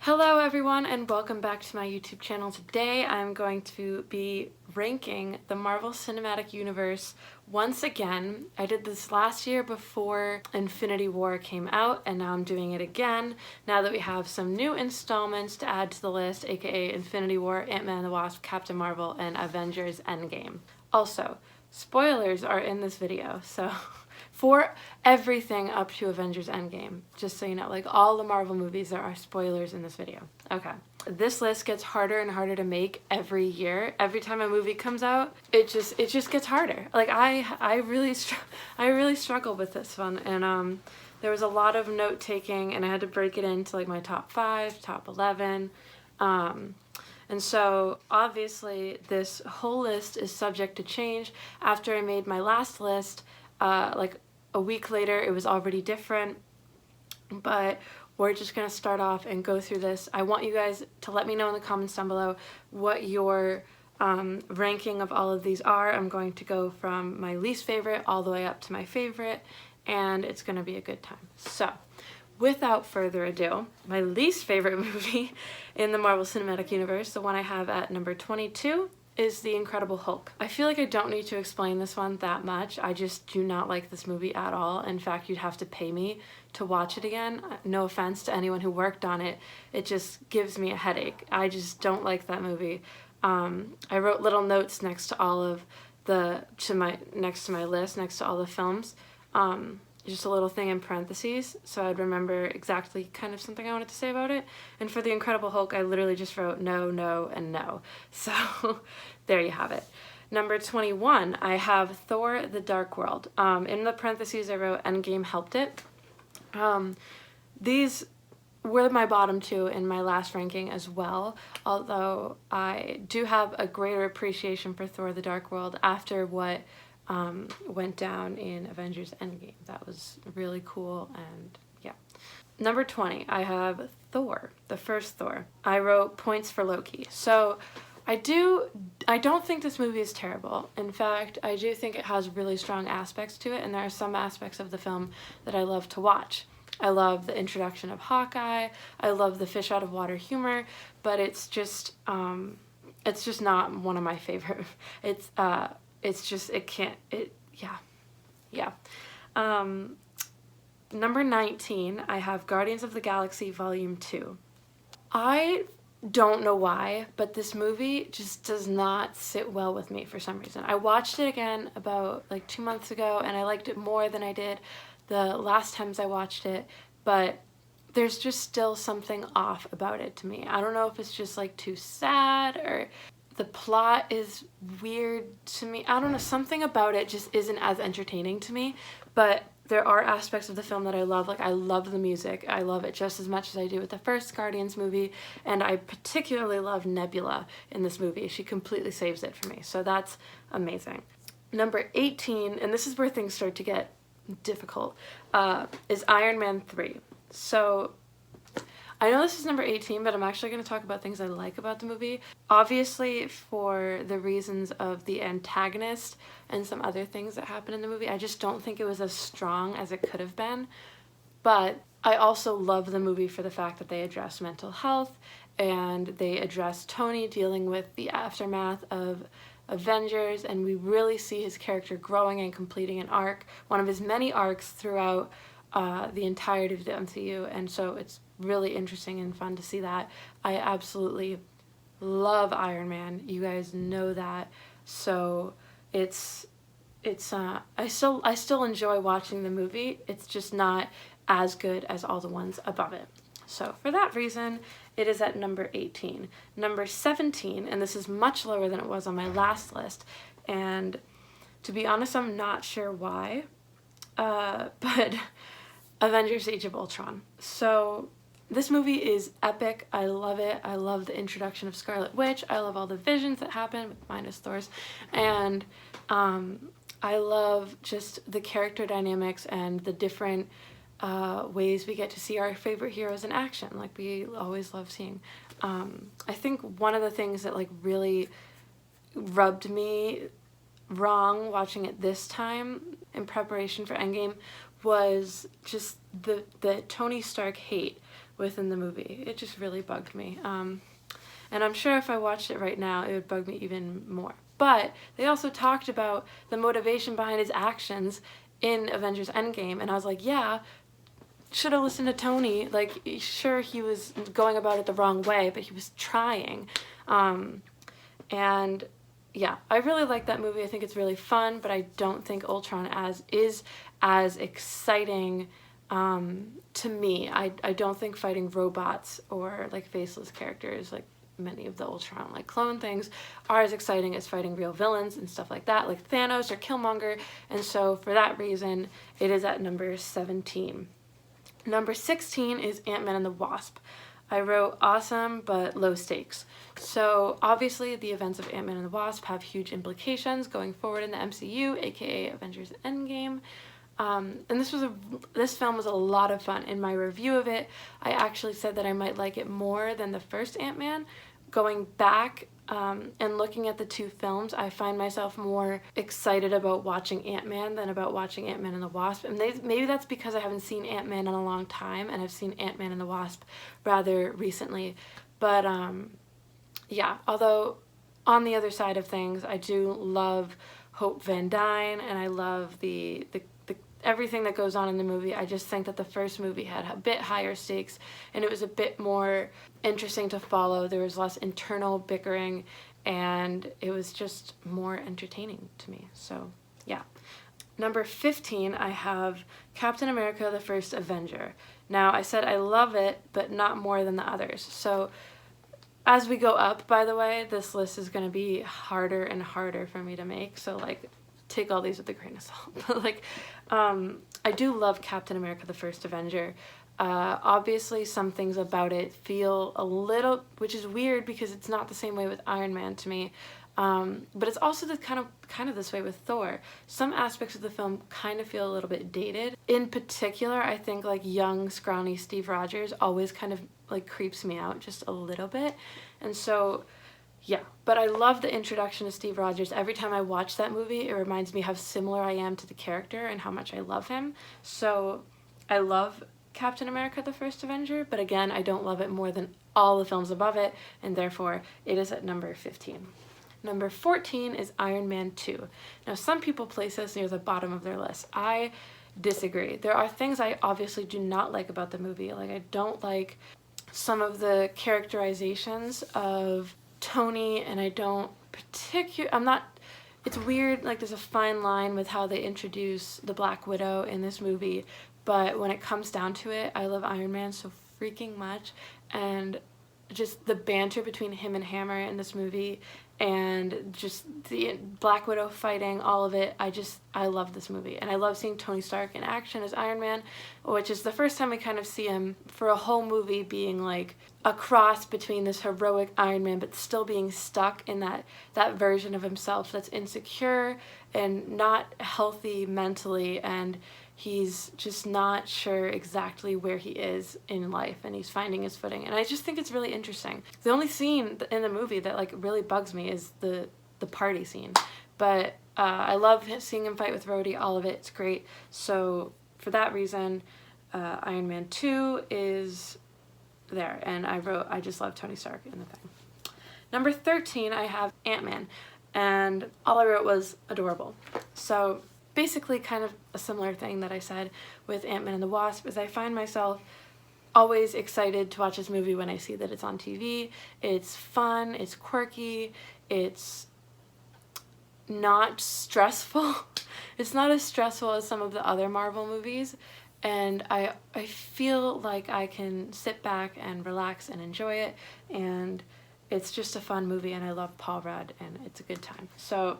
Hello everyone and welcome back to my YouTube channel. Today I'm going to be ranking the Marvel Cinematic Universe once again. I did this last year before Infinity War came out, and now I'm doing it again now that we have some new installments to add to the list, aka Infinity War, Ant-Man and the Wasp, Captain Marvel, and Avengers Endgame. Also, spoilers are in this video, so for everything up to Avengers Endgame. Just so you know, like all the Marvel movies, there are spoilers in this video. Okay. This list gets harder and harder to make every year. Every time a movie comes out, it just gets harder. Like I really struggle with this one, and there was a lot of note taking, and I had to break it into like my top 5, top 11. And so obviously this whole list is subject to change. After I made my last list, like a week later, it was already different, but we're just gonna start off and go through this. I want you guys to let me know in the comments down below what your ranking of all of these are. I'm going to go from my least favorite all the way up to my favorite, and it's gonna be a good time. So without further ado, my least favorite movie in the Marvel Cinematic Universe, the one I have at number 22, is The Incredible Hulk. I feel like I don't need to explain this one that much. I just do not like this movie at all. In fact, you'd have to pay me to watch it again. No offense to anyone who worked on it. It just gives me a headache. I just don't like that movie. I wrote little notes next to all of next to my list, next to all the films. Just a little thing in parentheses, so I'd remember exactly kind of something I wanted to say about it. And for The Incredible Hulk, I literally just wrote no, no, and no. So there you have it. Number 21, I have Thor: The Dark World. In the parentheses, I wrote Endgame helped it. These were my bottom 2 in my last ranking as well, although I do have a greater appreciation for Thor: The Dark World after what went down in Avengers Endgame. That was really cool, and yeah. Number 20, I have Thor, the first Thor. I wrote points for Loki. So I don't think this movie is terrible. In fact, I do think it has really strong aspects to it, and there are some aspects of the film that I love to watch. I love the introduction of Hawkeye. I love the fish out of water humor, but it's just not one of my favorite. Yeah. Number 19, I have Guardians of the Galaxy Volume 2. I don't know why, but this movie just does not sit well with me for some reason. I watched it again about like 2 months ago, and I liked it more than I did the last times I watched it, but there's just still something off about it to me. I don't know if it's just like too sad, or the plot is weird to me. I don't know, something about it just isn't as entertaining to me, but there are aspects of the film that I love. Like, I love the music. I love it just as much as I do with the first Guardians movie, and I particularly love Nebula in this movie. She completely saves it for me, so that's amazing. Number 18, and this is where things start to get difficult, is Iron Man 3. So I know this is number 18, but I'm actually going to talk about things I like about the movie. Obviously, for the reasons of the antagonist and some other things that happen in the movie, I just don't think it was as strong as it could have been. But I also love the movie for the fact that they address mental health, and they address Tony dealing with the aftermath of Avengers, and we really see his character growing and completing an arc, one of his many arcs throughout the entirety of the MCU, and so it's really interesting and fun to see that. I absolutely love Iron Man. You guys know that. So I still enjoy watching the movie. It's just not as good as all the ones above it. So for that reason, it is at number 18. Number 17, and this is much lower than it was on my last list, and to be honest, I'm not sure why, but Avengers: Age of Ultron. So this movie is epic. I love it. I love the introduction of Scarlet Witch. I love all the visions that happen, minus Thor's, and I love just the character dynamics and the different ways we get to see our favorite heroes in action, like we always love seeing. I think one of the things that like really rubbed me wrong watching it this time in preparation for Endgame was just the Tony Stark hate within the movie. It just really bugged me. And I'm sure if I watched it right now, it would bug me even more. But they also talked about the motivation behind his actions in Avengers Endgame, and I was like, yeah, should have listened to Tony. Like, sure, he was going about it the wrong way, but he was trying. And yeah, I really like that movie. I think it's really fun, but I don't think Ultron is as exciting to me. I don't think fighting robots or like faceless characters, like many of the Ultron like clone things, are as exciting as fighting real villains and stuff like that, like Thanos or Killmonger. And so for that reason, it is at number 17. Number 16 is Ant-Man and the Wasp. I wrote awesome but low stakes. So obviously the events of Ant-Man and the Wasp have huge implications going forward in the MCU, aka Avengers Endgame. And this film was a lot of fun. In my review of it, I actually said that I might like it more than the first Ant-Man. Going back and looking at the two films, I find myself more excited about watching Ant-Man than about watching Ant-Man and the Wasp. And maybe that's because I haven't seen Ant-Man in a long time, and I've seen Ant-Man and the Wasp rather recently. But yeah, although on the other side of things, I do love Hope Van Dyne, and I love the everything that goes on in the movie. I just think that the first movie had a bit higher stakes, and it was a bit more interesting to follow. There was less internal bickering, and it was just more entertaining to me. So yeah. Number 15, I have Captain America: The First Avenger. Now, I said I love it, but not more than the others. So as we go up, by the way, this list is going to be harder and harder for me to make. So like, take all these with a grain of salt. But like, I do love Captain America: The First Avenger. Obviously, some things about it feel a little, which is weird because it's not the same way with Iron Man to me. But it's also the kind of this way with Thor. Some aspects of the film kind of feel a little bit dated. In particular, I think like young, scrawny Steve Rogers always kind of like creeps me out just a little bit. And so yeah, but I love the introduction to Steve Rogers. Every time I watch that movie, it reminds me how similar I am to the character and how much I love him. So I love Captain America: The First Avenger, but again, I don't love it more than all the films above it, and therefore it is at number 15. Number 14 is Iron Man 2. Now, some people place this near the bottom of their list. I disagree. There are things I obviously do not like about the movie. Like, I don't like some of the characterizations of Tony, and I don't it's weird, like there's a fine line with how they introduce the Black Widow in this movie, but when it comes down to it, I love Iron Man so freaking much, and just the banter between him and Hammer in this movie, and just the Black Widow fighting, all of it, I love this movie. And I love seeing Tony Stark in action as Iron Man, which is the first time we kind of see him for a whole movie being like a cross between this heroic Iron Man but still being stuck in that version of himself that's insecure and not healthy mentally, and he's just not sure exactly where he is in life, and he's finding his footing. And I just think it's really interesting. The only scene in the movie that like really bugs me is the party scene, but I love seeing him fight with Rhodey, all of it, it's great. So for that reason, Iron Man 2 is there, and I just love Tony Stark in the thing. Number 13, I have Ant-Man, and all I wrote was adorable. So basically kind of a similar thing that I said with Ant-Man and the Wasp, is I find myself always excited to watch this movie when I see that it's on TV. It's fun, it's quirky, it's not stressful. It's not as stressful as some of the other Marvel movies, and I feel like I can sit back and relax and enjoy it, and it's just a fun movie, and I love Paul Rudd, and it's a good time. So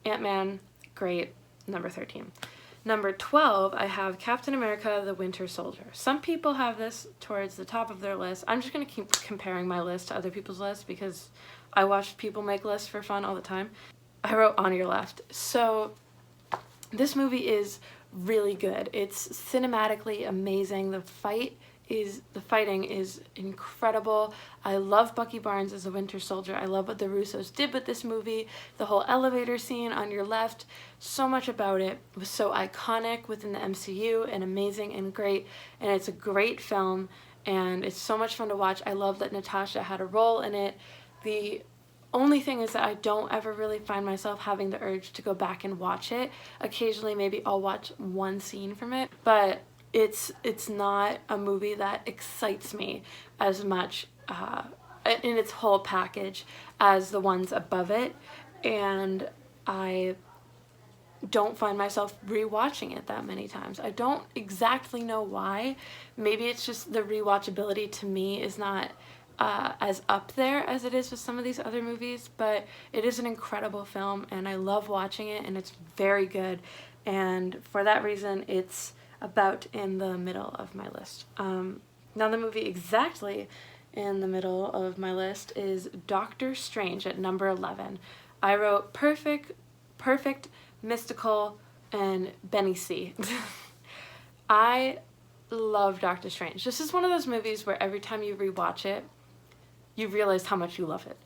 Ant-Man, great. Number 13. Number 12, I have Captain America: The Winter Soldier. Some people have this towards the top of their list. I'm just going to keep comparing my list to other people's lists because I watch people make lists for fun all the time. I wrote On Your Left. So this movie is really good. It's cinematically amazing. The fighting is incredible. I love Bucky Barnes as a Winter Soldier. I love what the Russos did with this movie. The whole elevator scene on your left, so much about it was so iconic within the MCU and amazing and great, and it's a great film, and it's so much fun to watch. I love that Natasha had a role in it. The only thing is that I don't ever really find myself having the urge to go back and watch it. Occasionally maybe I'll watch one scene from it, but it's not a movie that excites me as much in its whole package as the ones above it, and I don't find myself rewatching it that many times. I don't exactly know why. Maybe it's just the rewatchability to me is not as up there as it is with some of these other movies, but it is an incredible film and I love watching it, and it's very good, and for that reason it's about in the middle of my list. Now the movie exactly in the middle of my list is Doctor Strange at number 11. I wrote perfect, mystical, and Benny C. I love Doctor Strange. This is one of those movies where every time you rewatch it, you realize how much you love it.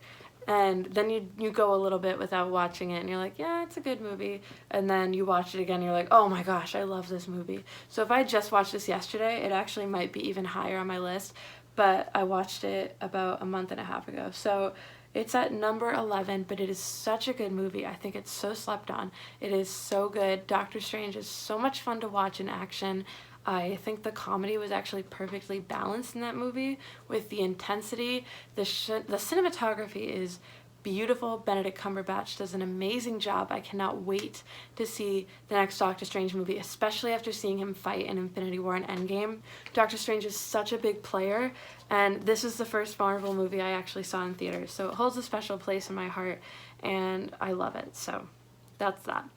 And then you go a little bit without watching it and you're like, yeah, it's a good movie. And then you watch it again and you're like, oh my gosh, I love this movie. So if I just watched this yesterday, it actually might be even higher on my list, but I watched it about a month and a half ago. So it's at number 11, but it is such a good movie. I think it's so slept on. It is so good. Doctor Strange is so much fun to watch in action. I think the comedy was actually perfectly balanced in that movie with the intensity. The cinematography is beautiful. Benedict Cumberbatch does an amazing job. I cannot wait to see the next Doctor Strange movie, especially after seeing him fight in Infinity War and Endgame. Doctor Strange is such a big player, and this is the first Marvel movie I actually saw in theaters, so it holds a special place in my heart, and I love it, so that's that.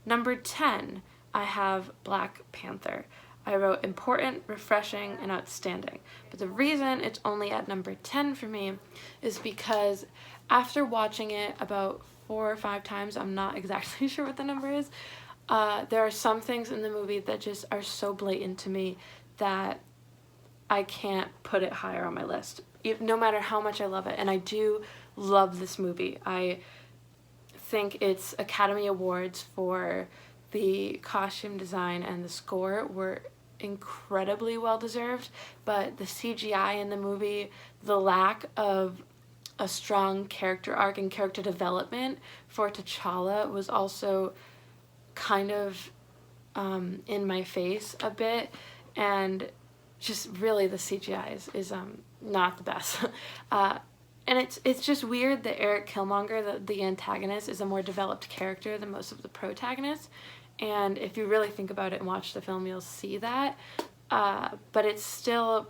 Number 10, I have Black Panther. I wrote important, refreshing, and outstanding. But the reason it's only at number 10 for me is because after watching it about 4 or 5 times, I'm not exactly sure what the number is, there are some things in the movie that just are so blatant to me that I can't put it higher on my list, no matter how much I love it. And I do love this movie. I think its Academy Awards for the costume design and the score were incredibly well deserved, but the CGI in the movie, the lack of a strong character arc and character development for T'Challa was also kind of in my face a bit, and just really the CGI is not the best. And it's just weird that Eric Killmonger, the antagonist, is a more developed character than most of the protagonists. And if you really think about it and watch the film, you'll see that. But it's still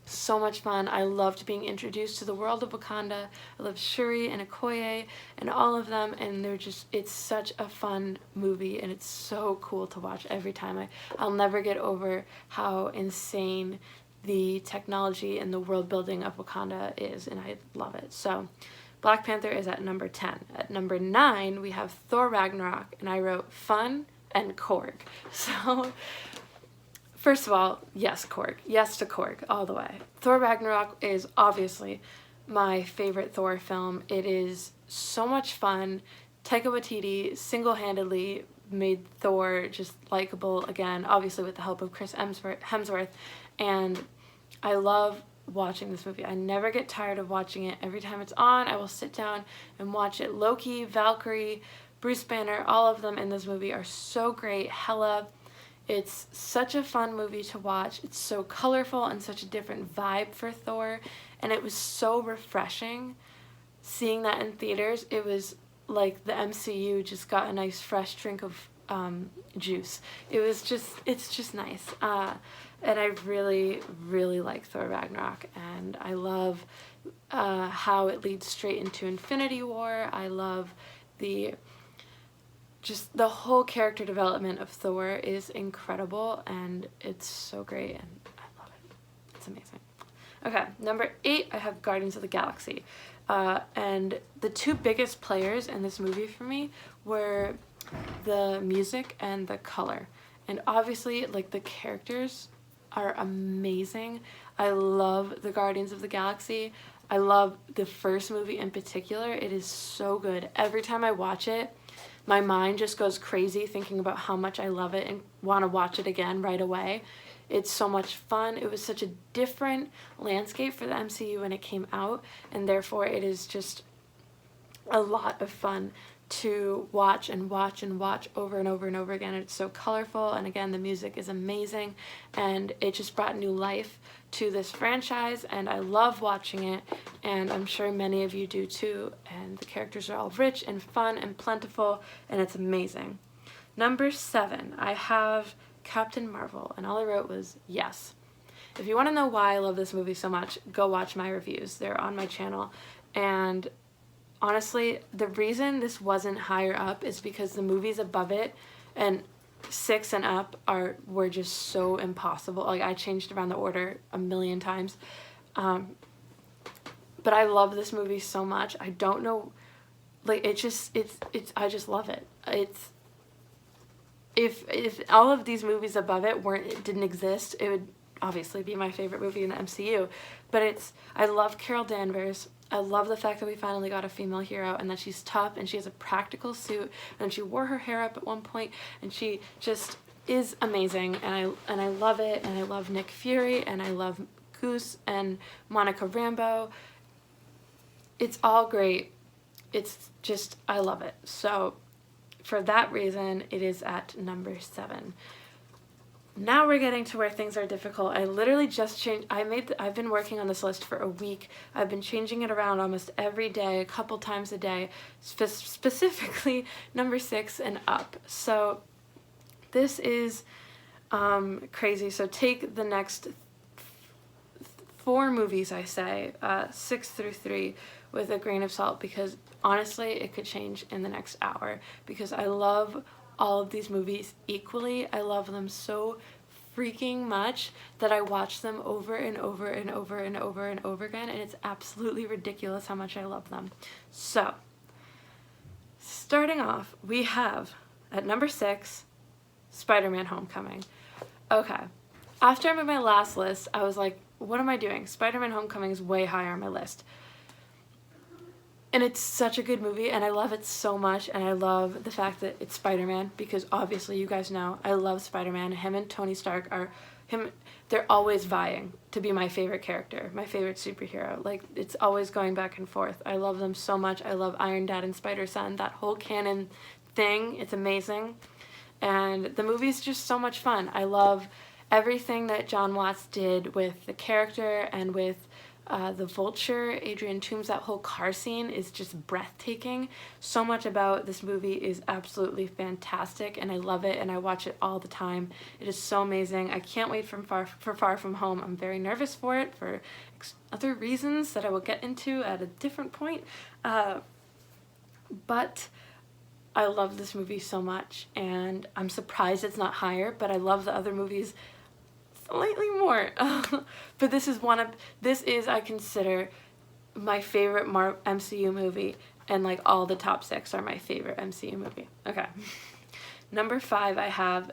so much fun. I loved being introduced to the world of Wakanda. I love Shuri and Okoye and all of them, and it's such a fun movie, and it's so cool to watch every time. I'll never get over how insane the technology and the world building of Wakanda is, and I love it. So Black Panther is at number 10. At number 9, we have Thor Ragnarok, and I wrote fun and Korg. So first of all, yes, Korg. Yes to Korg, all the way. Thor Ragnarok is obviously my favorite Thor film. It is so much fun. Taika Waititi single-handedly made Thor just likable again, obviously with the help of Chris Hemsworth, and I love watching this movie. I never get tired of watching it. Every time it's on, I will sit down and watch it. Loki, Valkyrie, Bruce Banner, all of them in this movie are so great. Hela. It's such a fun movie to watch. It's so colorful and such a different vibe for Thor, and it was so refreshing seeing that in theaters. It was like the MCU just got a nice fresh drink of juice. It's just nice. And I really, really like Thor Ragnarok, and I love how it leads straight into Infinity War. I love just the whole character development of Thor is incredible, and it's so great, and I love it. It's amazing. Okay, number 8, I have Guardians of the Galaxy. And the 2 biggest players in this movie for me were the music and the color. And obviously, like, the characters are amazing. I love the Guardians of the Galaxy. I love the first movie in particular. It is so good. Every time I watch it, my mind just goes crazy thinking about how much I love it and want to watch it again right away. It's so much fun. It was such a different landscape for the MCU when it came out, and therefore it is just a lot of fun to watch and watch and watch over and over and over again. It's so colorful, and again, the music is amazing, and it just brought new life to this franchise, and I love watching it, and I'm sure many of you do too, and the characters are all rich and fun and plentiful, and it's amazing. Number 7, I have Captain Marvel, and all I wrote was yes. If you want to know why I love this movie so much, go watch my reviews. They're on my channel, and honestly, the reason this wasn't higher up is because the movies above it, and 6 and up, were just so impossible. Like, I changed around the order a million times. But I love this movie so much. I don't know, like, I just love it. If all of these movies above it didn't exist, it would obviously be my favorite movie in the MCU. But I love Carol Danvers. I love the fact that we finally got a female hero, and that she's tough, and she has a practical suit, and she wore her hair up at one point, and she just is amazing, and I love it, and I love Nick Fury, and I love Goose and Monica Rambeau. It's all great. It's just, I love it. So for that reason, it is at number 7. Now we're getting to where things are difficult. I literally just changed, I've been working on this list for a week. I've been changing it around almost every day, a couple times a day, specifically number 6 and up. So this is crazy. So take the next 4 movies, I say, 6 through 3, with a grain of salt, because honestly, it could change in the next hour, because I love all of these movies equally. I love them so freaking much that I watch them over and over and over and over and over again, and it's absolutely ridiculous how much I love them. So, starting off, we have, at number 6, Spider-Man Homecoming. Okay, after I made my last list, I was like, what am I doing? Spider-Man Homecoming is way higher on my list. And it's such a good movie, and I love it so much, and I love the fact that it's Spider-Man, because obviously you guys know I love Spider-Man. Him and Tony Stark they're always vying to be my favorite character, my favorite superhero. Like, it's always going back and forth. I love them so much. I love Iron Dad and Spider-Son, that whole canon thing. It's amazing. And the movie's just so much fun. I love everything that John Watts did with the character and with the Vulture, Adrian Toomes. That whole car scene is just breathtaking. So much about this movie is absolutely fantastic, and I love it, and I watch it all the time. It is so amazing. I can't wait for Far From Home. I'm very nervous for it for other reasons that I will get into at a different point. But I love this movie so much, and I'm surprised it's not higher, but I love the other movies slightly more. But this is, I consider, my favorite MCU movie, and like all the top 6 are my favorite MCU movie. Okay. Number 5, I have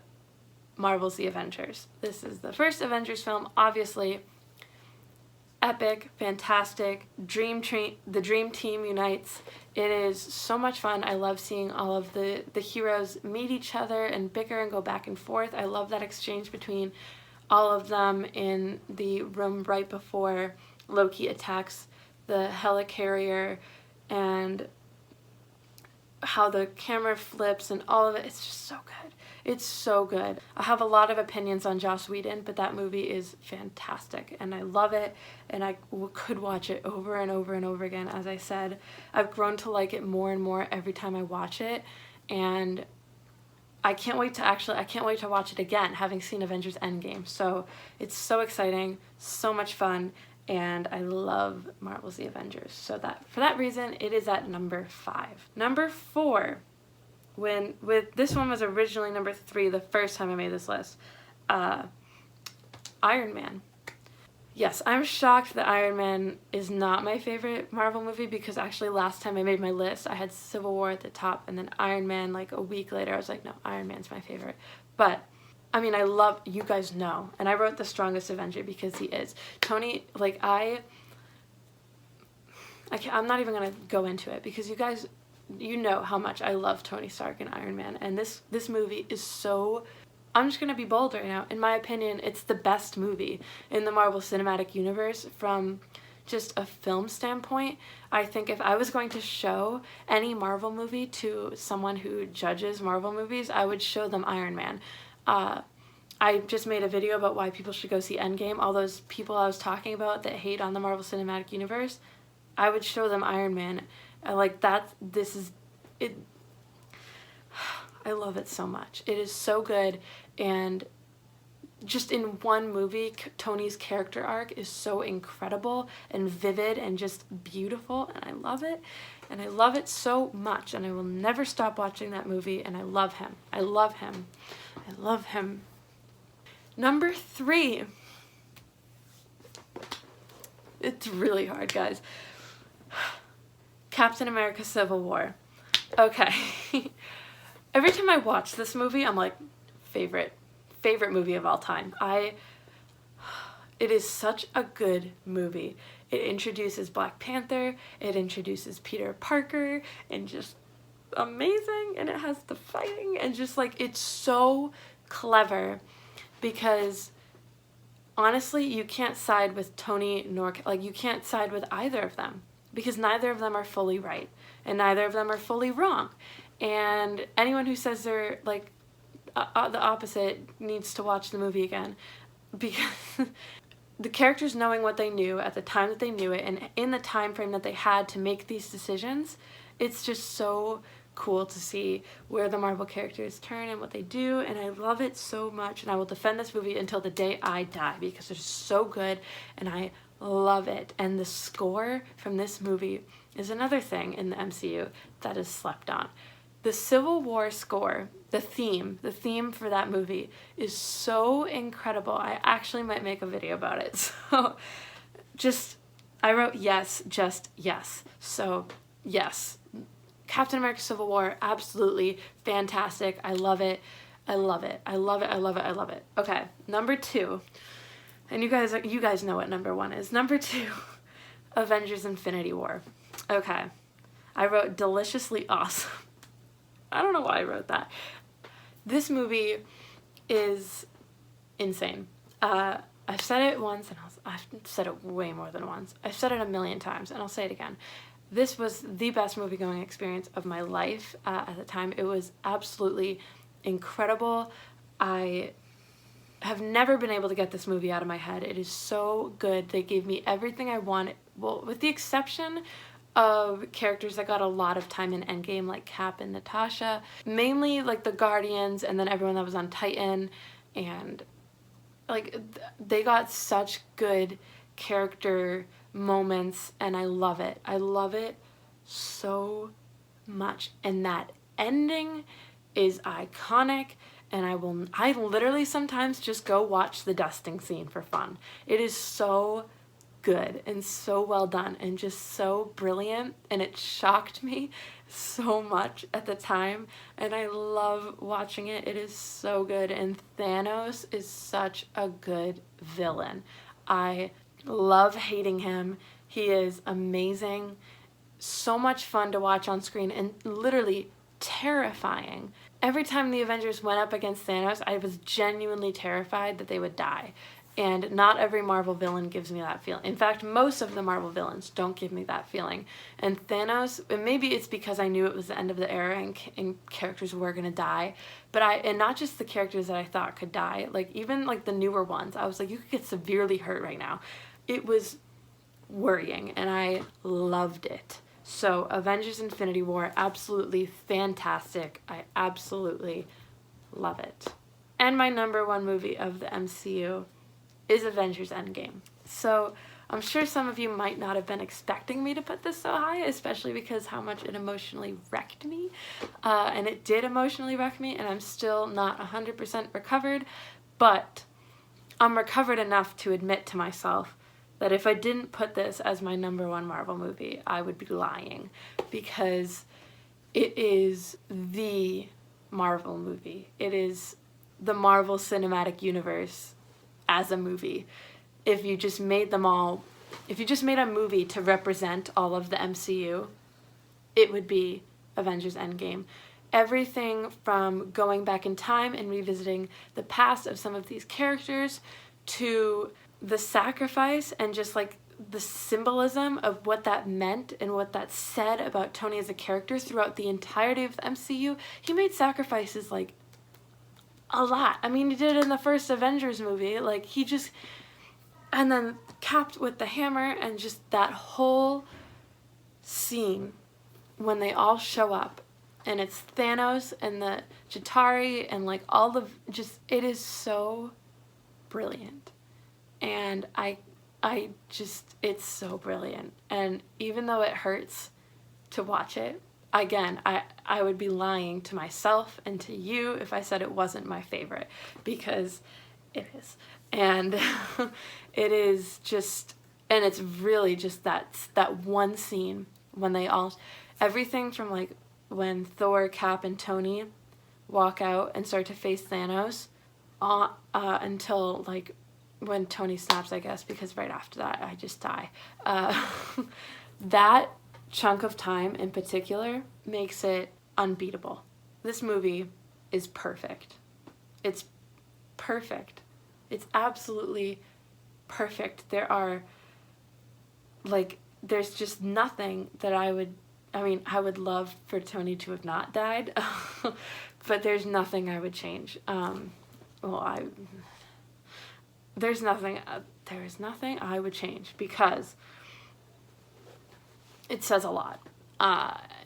Marvel's The Avengers. This is the first Avengers film, obviously. Epic, fantastic, the dream team unites. It is so much fun. I love seeing all of the heroes meet each other and bicker and go back and forth. I love that exchange between all of them in the room right before Loki attacks the helicarrier, and how the camera flips and all of it. It's just so good. It's so good. I have a lot of opinions on Joss Whedon, but that movie is fantastic, and I love it, and I could watch it over and over and over again. As I said, I've grown to like it more and more every time I watch it, and I can't wait to watch it again, having seen Avengers Endgame. So it's so exciting, so much fun, and I love Marvel's The Avengers. So for that reason, it is at number 5. Number 4, this one was originally number 3 the first time I made this list, Iron Man. Yes, I'm shocked that Iron Man is not my favorite Marvel movie, because actually last time I made my list, I had Civil War at the top, and then Iron Man like a week later. I was like, no, Iron Man's my favorite. But, I mean, you guys know, and I wrote the strongest Avenger because he is. Tony, like, I'm not even going to go into it, because you know how much I love Tony Stark and Iron Man, and this movie is so I'm just gonna be bold right now. In my opinion, it's the best movie in the Marvel Cinematic Universe from just a film standpoint. I think if I was going to show any Marvel movie to someone who judges Marvel movies, I would show them Iron Man. I just made a video about why people should go see Endgame. All those people I was talking about that hate on the Marvel Cinematic Universe, I would show them Iron Man. Like that, this is, it, I love it so much. It is so good, and just in one movie, Tony's character arc is so incredible and vivid and just beautiful, and I love it. And I love it so much, and I will never stop watching that movie, and I love him. I love him. I love him. Number 3. It's really hard, guys. Captain America Civil War. Okay. Every time I watch this movie, I'm like, favorite movie of all time. It is such a good movie. It introduces Black Panther, it introduces Peter Parker, and just amazing, and it has the fighting, and just like, it's so clever, because honestly, you can't side with Tony nor, like, you can't side with either of them, because neither of them are fully right, and neither of them are fully wrong. And anyone who says they're like the opposite needs to watch the movie again, because the characters knowing what they knew at the time that they knew it, and in the time frame that they had to make these decisions, it's just so cool to see where the Marvel characters turn and what they do, and I love it so much, and I will defend this movie until the day I die, because it's so good, and I love it. And the score from this movie is another thing in the MCU that is slept on. The Civil War score, the theme for that movie is so incredible. I actually might make a video about it. So I wrote yes, just yes. So yes, Captain America Civil War, absolutely fantastic. I love it. I love it. I love it. I love it. I love it. Okay, number 2. And you guys know what number 1 is. Number 2, Avengers Infinity War. Okay. I wrote deliciously awesome. I don't know why I wrote that. This movie is insane. I've said it once, and I've said it way more than once. I've said it a million times, and I'll say it again. This was the best movie-going experience of my life at the time. It was absolutely incredible. I have never been able to get this movie out of my head. It is so good. They gave me everything I wanted, well, with the exception of characters that got a lot of time in Endgame, like Cap and Natasha. Mainly like the Guardians, and then everyone that was on Titan, and like they got such good character moments, and I love it. I love it so much, and that ending is iconic, and I literally sometimes just go watch the dusting scene for fun. It is so good and so well done and just so brilliant, and it shocked me so much at the time, and I love watching it. It is so good, and Thanos is such a good villain. I love hating him. He is amazing, so much fun to watch on screen, and literally terrifying. Every time the Avengers went up against Thanos, I was genuinely terrified that they would die. And not every Marvel villain gives me that feeling. In fact, most of the Marvel villains don't give me that feeling. And Thanos, and maybe it's because I knew it was the end of the era and characters were gonna die, but and not just the characters that I thought could die, like even like the newer ones, I was like, you could get severely hurt right now. It was worrying, and I loved it. So Avengers Infinity War, absolutely fantastic. I absolutely love it. And my number 1 movie of the MCU is Avengers Endgame. So I'm sure some of you might not have been expecting me to put this so high, especially because how much it emotionally wrecked me. And it did emotionally wreck me, and I'm still not 100% recovered, but I'm recovered enough to admit to myself that if I didn't put this as my number 1 Marvel movie, I would be lying, because it is the Marvel movie. It is the Marvel Cinematic Universe as a movie. If you just made a movie to represent all of the MCU, it would be Avengers Endgame. everything from going back in time and revisiting the past of some of these characters to the sacrifice and just like the symbolism of what that meant and what that said about Tony as a character throughout the entirety of the MCU. He made sacrifices like a lot. I mean, he did it in the first Avengers movie. Like, he just, and then capped with the hammer, and just that whole scene when they all show up and it's Thanos and the Chitauri and like all the, just, it is so brilliant. And I just, it's so brilliant. And even though it hurts to watch it, again, I would be lying to myself and to you if I said it wasn't my favorite, because it is. And it is just, and it's really just that one scene when they all, everything from like when Thor, Cap, and Tony walk out and start to face Thanos until like when Tony snaps, I guess, because right after that I just die. That chunk of time in particular makes it unbeatable. This movie is perfect. It's perfect. It's absolutely perfect. There are, like, there's just nothing that I would love for Tony to have not died, but there's nothing I would change. There's nothing I would change, because it says a lot.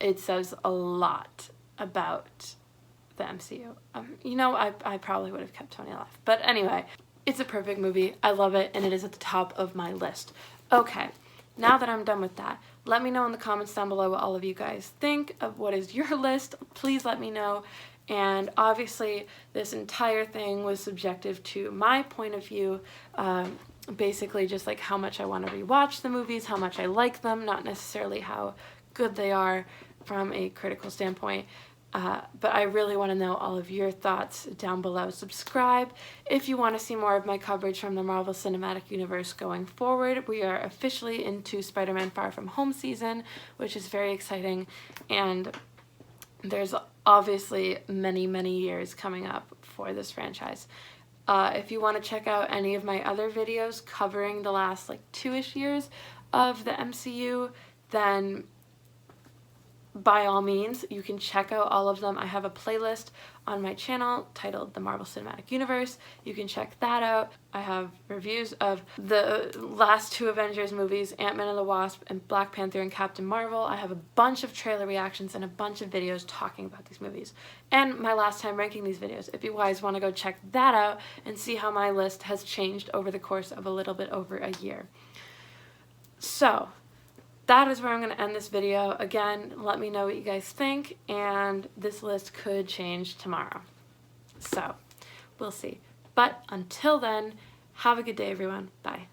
It says a lot about the MCU. I probably would have kept Tony alive. But anyway, it's a perfect movie. I love it, and it is at the top of my list. Okay, now that I'm done with that, let me know in the comments down below what all of you guys think of what is your list. Please let me know. And obviously, this entire thing was subjective to my point of view. Basically just like how much I want to rewatch the movies, how much I like them, not necessarily how good they are from a critical standpoint. But I really want to know all of your thoughts down below. Subscribe if you want to see more of my coverage from the Marvel Cinematic Universe going forward. We are officially into Spider-Man Far From Home season, which is very exciting, and there's obviously many, many years coming up for this franchise. If you want to check out any of my other videos covering the last like 2-ish years of the MCU, then by all means, you can check out all of them. I have a playlist on my channel titled The Marvel Cinematic Universe. You can check that out. I have reviews of the last 2 Avengers movies, Ant-Man and the Wasp, and Black Panther and Captain Marvel. I have a bunch of trailer reactions and a bunch of videos talking about these movies. And my last time ranking these videos. If you guys want to go check that out and see how my list has changed over the course of a little bit over a year. So that is where I'm going to end this video. Again, let me know what you guys think, and this list could change tomorrow. So, we'll see. But until then, have a good day, everyone. Bye.